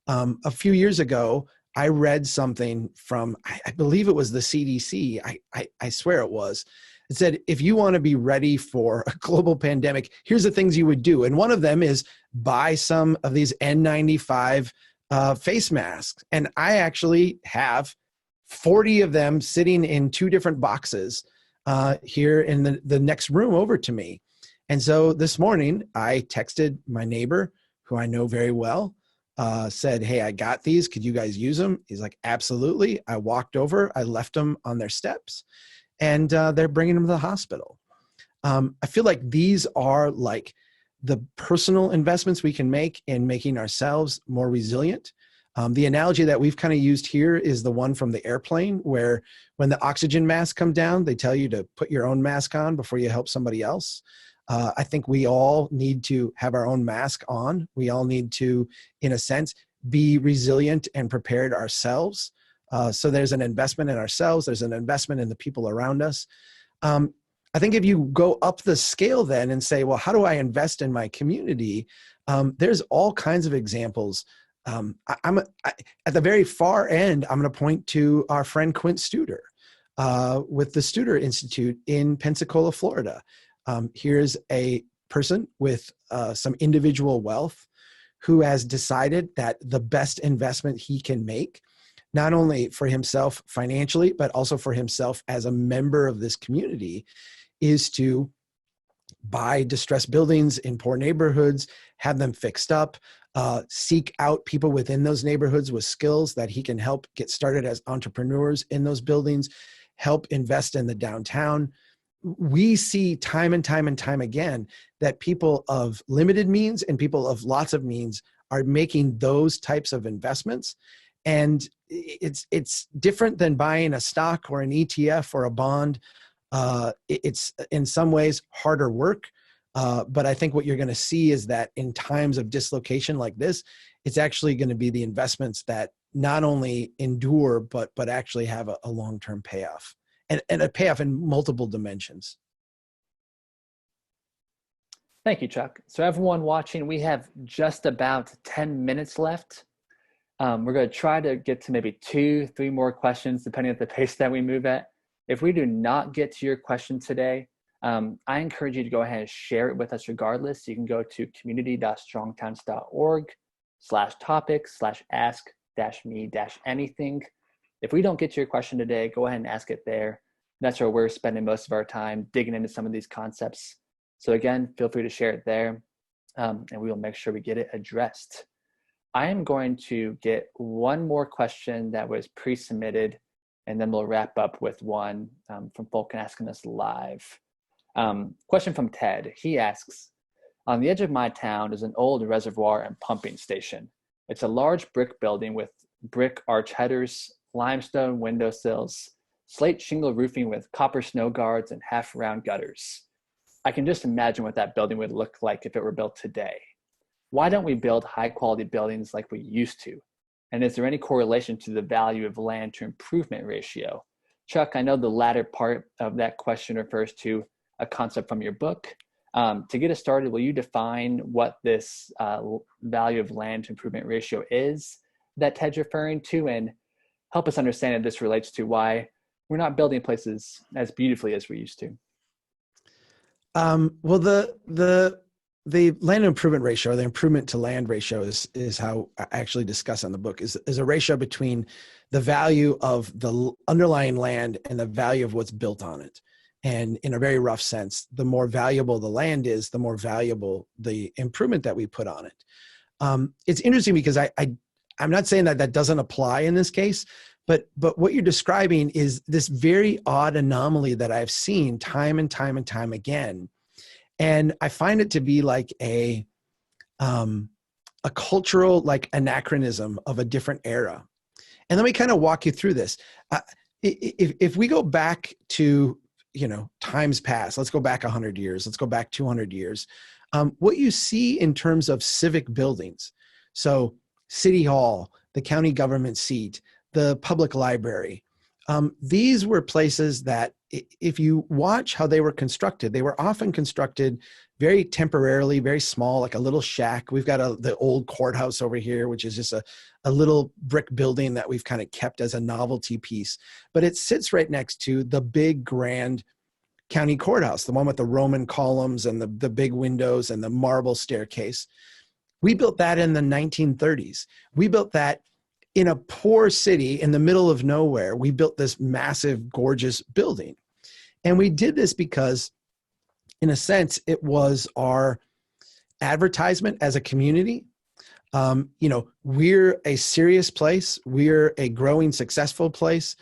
Speaker 3: A few years ago, I read something from, I believe it was the CDC. I swear it was. It said, if you want to be ready for a global pandemic, here's the things you would do. And one of them is buy some of these N95 face masks. And I actually have 40 of them sitting in 2 different boxes here in the next room over to me. And so this morning, I texted my neighbor, who I know very well, said, hey, I got these. Could you guys use them? He's like, absolutely. I walked over. I left them on their steps. And they're bringing them to the hospital. I feel like these are like the personal investments we can make in making ourselves more resilient. The analogy that we've kind of used here is the one from the airplane, where when the oxygen masks come down, they tell you to put your own mask on before you help somebody else. I think we all need to have our own mask on. We all need to, in a sense, be resilient and prepared ourselves. So there's an investment in ourselves. There's an investment in the people around us. I think if you go up the scale then and say, well, how do I invest in my community? There's all kinds of examples. At the very far end, I'm going to point to our friend Quint Studer with the Studer Institute in Pensacola, Florida. Here's a person with some individual wealth who has decided that the best investment he can make, not only for himself financially, but also for himself as a member of this community, is to buy distressed buildings in poor neighborhoods, have them fixed up, seek out people within those neighborhoods with skills that he can help get started as entrepreneurs in those buildings, help invest in the downtown. We see time and time and time again that people of limited means and people of lots of means are making those types of investments. And it's different than buying a stock or an ETF or a bond. It's in some ways harder work. But I think what you're going to see is that in times of dislocation like this, it's actually going to be the investments that not only endure, but actually have a long-term payoff, and a payoff in multiple dimensions.
Speaker 1: Thank you, Chuck. So everyone watching, we have just about 10 minutes left. We're going to try to get to maybe 2-3 more questions, depending on the pace that we move at. If we do not get to your question today, I encourage you to go ahead and share it with us regardless. You can go to community.strongtowns.org/topics/ask-me-anything. If we don't get to your question today, go ahead and ask it there. That's where we're spending most of our time digging into some of these concepts. So again, feel free to share it there, and we will make sure we get it addressed. I am going to get one more question that was pre-submitted, and then we'll wrap up with one from folk asking us live. Question from Ted. He asks, on the edge of my town is an old reservoir and pumping station. It's a large brick building with brick arch headers, limestone windowsills, slate shingle roofing with copper snow guards, and half-round gutters. I can just imagine what that building would look like if it were built today. Why don't we build high-quality buildings like we used to? And is there any correlation to the value of land to improvement ratio? Chuck, I know the latter part of that question refers to a concept from your book. To get us started, will you define what this value of land to improvement ratio is that Ted's referring to, and help us understand if this relates to why we're not building places as beautifully as we used to?
Speaker 3: Well, the land improvement ratio, or the improvement to land ratio, is how I actually discuss on the book, is a ratio between the value of the underlying land and the value of what's built on it. And in a very rough sense, the more valuable the land is, the more valuable the improvement that we put on it. It's interesting because I'm not saying that doesn't apply in this case, but what you're describing is this very odd anomaly that I've seen time and time and time again. And I find it to be like a cultural anachronism of a different era. And let me kind of walk you through this. If we go back to times past. Let's go back 100 years. Let's go back 200 years. What you see in terms of civic buildings. So City Hall, the county government seat, the public library. These were places that if you watch how they were constructed, they were often constructed very temporarily, very small, like a little shack. We've got the old courthouse over here, which is just a little brick building that we've kind of kept as a novelty piece. But it sits right next to the big grand county courthouse, the one with the Roman columns and the big windows and the marble staircase. We built that in the 1930s. We built that in a poor city in the middle of nowhere. We built this massive, gorgeous building. And we did this because, in a sense, it was our advertisement as a community. We're a serious place. We're a growing, successful place.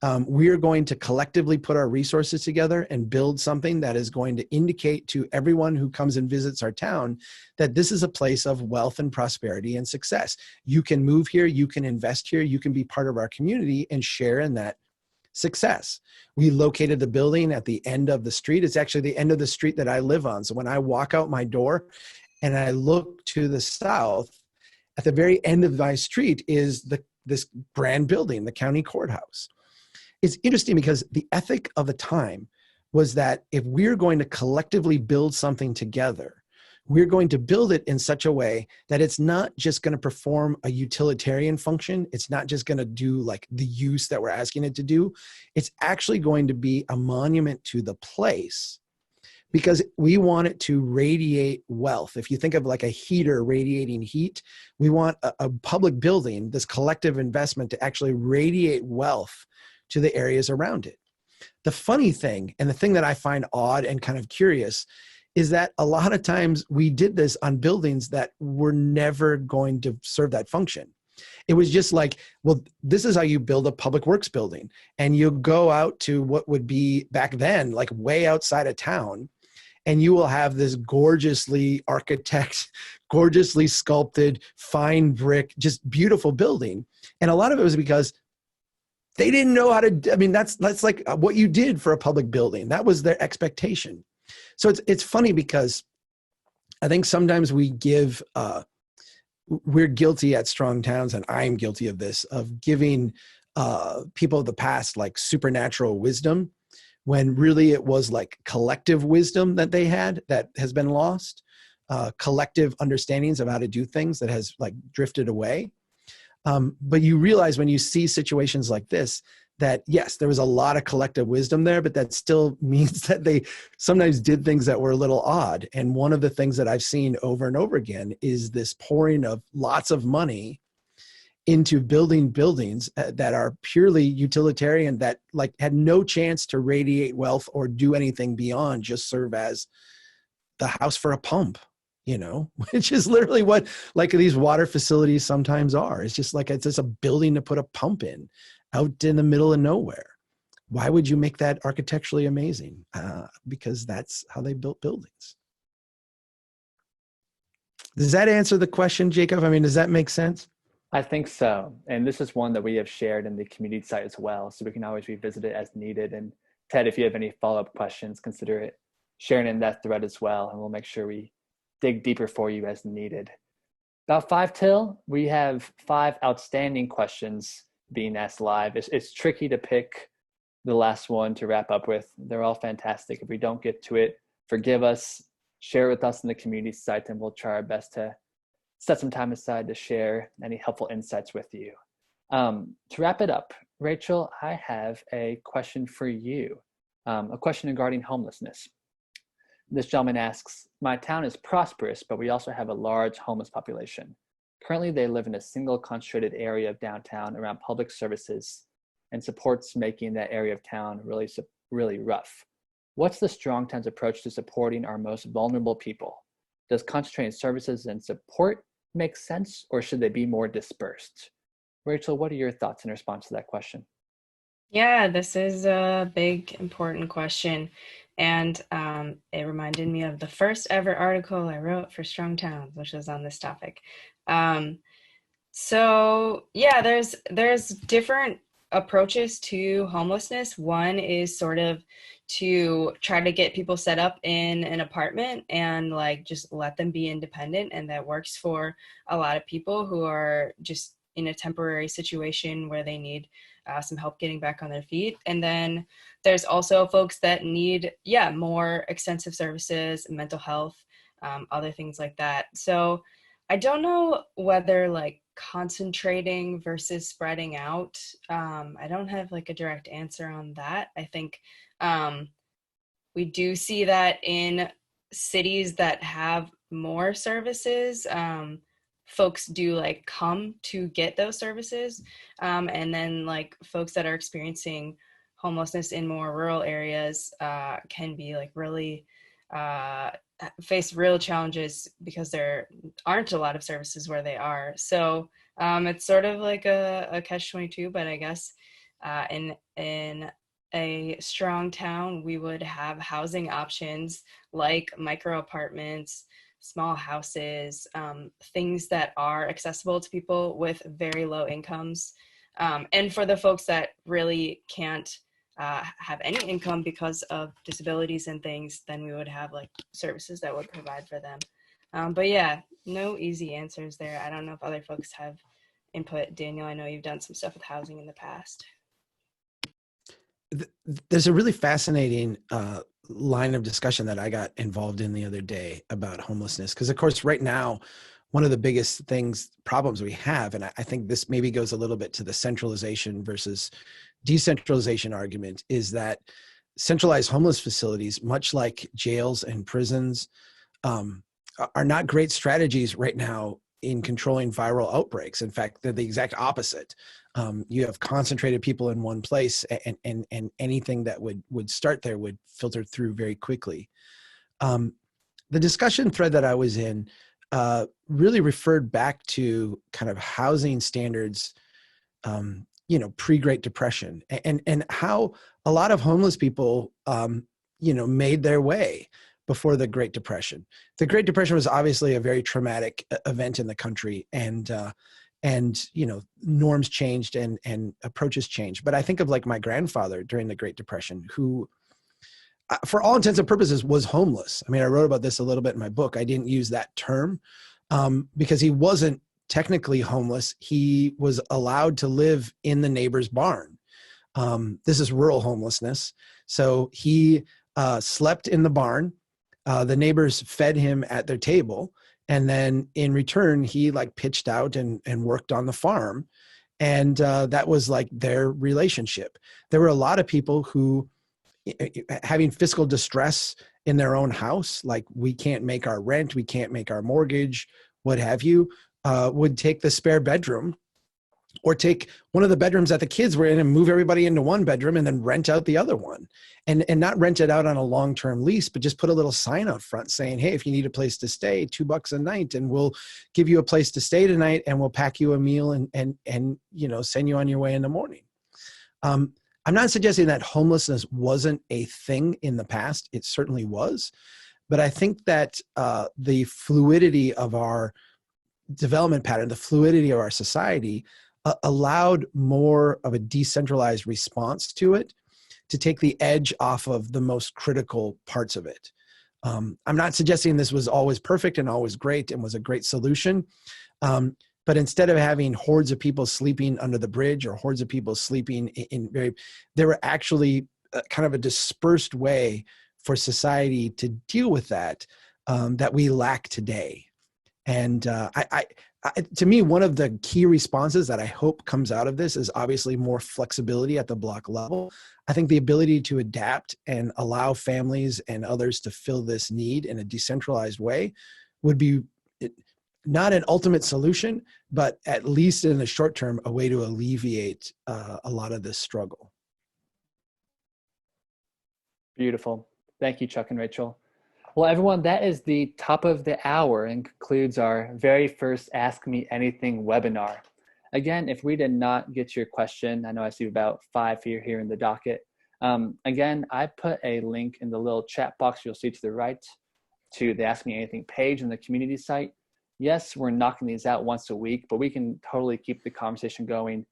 Speaker 3: We're going to collectively put our resources together and build something that is going to indicate to everyone who comes and visits our town that this is a place of wealth and prosperity and success. You can move here, you can invest here, you can be part of our community and share in that success. We located the building at the end of the street. It's actually the end of the street that I live on. So when I walk out my door and I look to the south, at the very end of my street is this grand building, the county courthouse. It's interesting because the ethic of the time was that if we're going to collectively build something together, we're going to build it in such a way that it's not just going to perform a utilitarian function. It's not just going to do like the use that we're asking it to do. It's actually going to be a monument to the place because we want it to radiate wealth. If you think of like a heater radiating heat, we want a public building, this collective investment to actually radiate wealth to the areas around it. The funny thing, and the thing that I find odd and kind of curious, is that a lot of times we did this on buildings that were never going to serve that function. It was just like, well, this is how you build a public works building. And you go out to what would be back then, like way outside of town, and you will have this gorgeously gorgeously sculpted, fine brick, just beautiful building. And a lot of it was because they didn't know how to, that's like what you did for a public building. That was their expectation. So it's funny because I think sometimes we're guilty at Strong Towns, and I'm guilty of this, of giving people of the past like supernatural wisdom, when really it was like collective wisdom that they had that has been lost, collective understandings of how to do things that has like drifted away. But you realize when you see situations like this, that yes, there was a lot of collective wisdom there, but that still means that they sometimes did things that were a little odd. And one of the things that I've seen over and over again is this pouring of lots of money into building buildings that are purely utilitarian, that like had no chance to radiate wealth or do anything beyond just serve as the house for a pump. Which is literally what like these water facilities sometimes are. It's just a building to put a pump in out in the middle of nowhere. Why would you make that architecturally amazing? Because that's how they built buildings. Does that answer the question, Jacob? Does that make sense?
Speaker 1: I think so. And this is one that we have shared in the community site as well. So we can always revisit it as needed. And Ted, if you have any follow-up questions, consider sharing in that thread as well. And we'll make sure we dig deeper for you as needed. About 5 till, we have 5 outstanding questions being asked live. It's tricky to pick the last one to wrap up with. They're all fantastic. If we don't get to it, forgive us, share it with us in the community site, and we'll try our best to set some time aside to share any helpful insights with you. To wrap it up, Rachel, I have a question for you, a question regarding homelessness. This gentleman asks, my town is prosperous, but we also have a large homeless population. Currently, they live in a single concentrated area of downtown around public services and supports making that area of town really rough. What's the Strong Towns approach to supporting our most vulnerable people? Does concentrating services and support make sense, or should they be more dispersed? Rachel, what are your thoughts in response to that question?
Speaker 4: Yeah, this is a big, important question. And it reminded me of the first ever article I wrote for Strong Towns, which was on this topic. So yeah, there's different approaches to homelessness. One is sort of to try to get people set up in an apartment and like just let them be independent. And that works for a lot of people who are just in a temporary situation where they need some help getting back on their feet. And then there's also folks that need, more extensive services, mental health, other things like that. So I don't know whether like concentrating versus spreading out. I don't have like a direct answer on that. I think we do see that in cities that have more services, folks do like come to get those services. And then like folks that are experiencing homelessness in more rural areas can be like really face real challenges because there aren't a lot of services where they are. So it's sort of like a catch-22, but I guess in a strong town, we would have housing options like micro apartments, small houses, things that are accessible to people with very low incomes. And for the folks that really can't have any income because of disabilities and things, then we would have like services that would provide for them. But yeah, no easy answers there. I don't know if other folks have input. Daniel, I know you've done some stuff with housing in the past.
Speaker 3: There's a really fascinating line of discussion that I got involved in the other day about homelessness. Because of course, right now, one of the biggest problems we have, and I think this maybe goes a little bit to the centralization versus decentralization argument, is that centralized homeless facilities, much like jails and prisons, are not great strategies right now in controlling viral outbreaks. In fact, they're the exact opposite. You have concentrated people in one place, and anything that would start there would filter through very quickly. The discussion thread that I was in really referred back to kind of housing standards, pre-Great Depression, and how a lot of homeless people, made their way before the Great Depression. The Great Depression was obviously a very traumatic event in the country, and norms changed and approaches changed. But I think of like my grandfather during the Great Depression, who for all intents and purposes was homeless. I mean, I wrote about this a little bit in my book. I didn't use that term because he wasn't technically homeless. He was allowed to live in the neighbor's barn. This is rural homelessness. So he slept in the barn. The neighbors fed him at their table. And then in return, he like pitched out and worked on the farm. And that was like their relationship. There were a lot of people who, having fiscal distress in their own house, like we can't make our rent, we can't make our mortgage, what have you, would take the spare bedroom or take one of the bedrooms that the kids were in and move everybody into one bedroom and then rent out the other one, and not rent it out on a long-term lease, but just put a little sign out front saying, hey, if you need a place to stay, $2 a night, and we'll give you a place to stay tonight, and we'll pack you a meal and send you on your way in the morning. I'm not suggesting that homelessness wasn't a thing in the past. It certainly was. But I think that the fluidity of our development pattern, the fluidity of our society, allowed more of a decentralized response to it, to take the edge off of the most critical parts of it. I'm not suggesting this was always perfect and always great and was a great solution. But instead of having hordes of people sleeping under the bridge or hordes of people sleeping there were actually kind of a dispersed way for society to deal with that we lack today. And to me, one of the key responses that I hope comes out of this is obviously more flexibility at the block level. I think the ability to adapt and allow families and others to fill this need in a decentralized way would be not an ultimate solution, but at least in the short term, a way to alleviate a lot of this struggle.
Speaker 1: Beautiful. Thank you, Chuck and Rachel. Well, everyone, that is the top of the hour and concludes our very first Ask Me Anything webinar. Again, if we did not get your question, I know I see about 5 here in the docket. Again, I put a link in the little chat box you'll see to the right to the Ask Me Anything page in the community site. Yes, we're knocking these out once a week, but we can totally keep the conversation going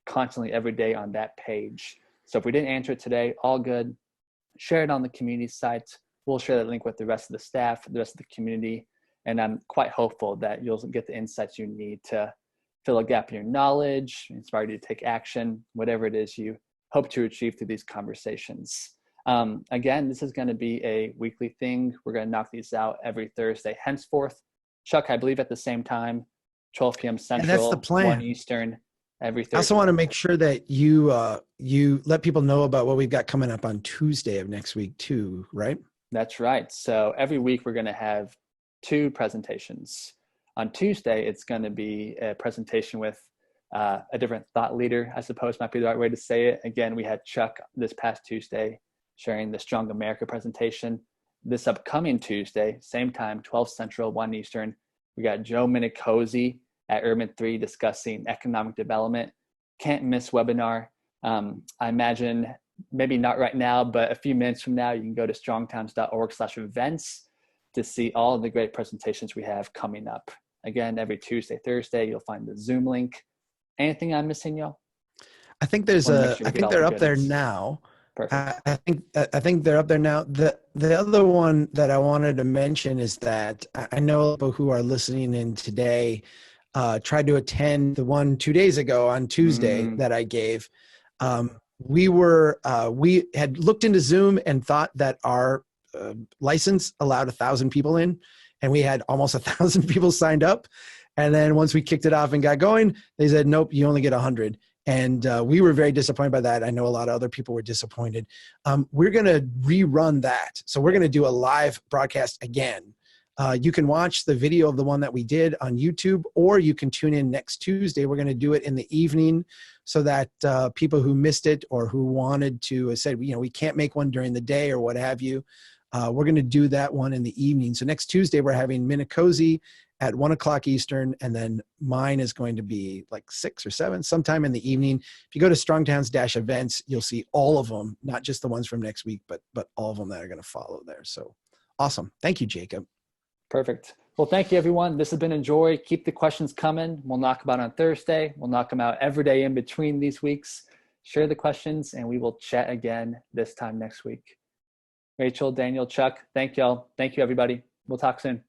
Speaker 1: constantly every day on that page. So if we didn't answer it today, all good. share it on the community site. We'll share that link with the rest of the staff, the rest of the community, and I'm quite hopeful that you'll get the insights you need to fill a gap in your knowledge, inspire you to take action, whatever it is you hope to achieve through these conversations. Again, this is going to be a weekly thing. We're going to knock these out every Thursday henceforth. Chuck, I believe at the same time, 12 p.m. Central,
Speaker 3: and that's the plan.
Speaker 1: 1 Eastern, every Thursday.
Speaker 3: I also want to make sure that you let people know about what we've got coming up on Tuesday of next week too, right?
Speaker 1: That's right. So every week we're going to have 2 presentations. On Tuesday, it's going to be a presentation with a different thought leader, I suppose might be the right way to say it. Again, we had Chuck this past Tuesday sharing the Strong America presentation. This upcoming Tuesday, same time, 12 Central, 1 Eastern, we got Joe Minicozzi at Urban 3 discussing economic development. Can't miss webinar. I imagine maybe not right now, but a few minutes from now, you can go to strongtowns.org/events to see all of the great presentations we have coming up. Again, every Tuesday, Thursday, you'll find the Zoom link. Anything I'm missing, y'all?
Speaker 3: I think I think they're up there now.
Speaker 1: Perfect.
Speaker 3: I think they're up there now. The other one that I wanted to mention is that I know people who are listening in today tried to attend the one 2 days ago on Tuesday that I gave. We had looked into Zoom and thought that our license allowed 1,000 people in, and we had almost 1,000 people signed up. And then once we kicked it off and got going, they said, nope, you only get 100. And we were very disappointed by that. I know a lot of other people were disappointed. We're going to rerun that. So we're going to do a live broadcast again. You can watch the video of the one that we did on YouTube, or you can tune in next Tuesday. We're going to do it in the evening so that people who missed it or who wanted to said, we can't make one during the day or what have you. We're going to do that one in the evening. So next Tuesday, we're having Minicozzi at 1 o'clock Eastern, and then mine is going to be like 6 or 7, sometime in the evening. If you go to Strongtowns-events, you'll see all of them, not just the ones from next week, but all of them that are going to follow there. So awesome. Thank you, Jacob.
Speaker 1: Perfect. Well, thank you, everyone. This has been a joy. Keep the questions coming. We'll knock them out on Thursday. We'll knock them out every day in between these weeks. Share the questions, and we will chat again this time next week. Rachel, Daniel, Chuck, thank y'all. Thank you, everybody. We'll talk soon.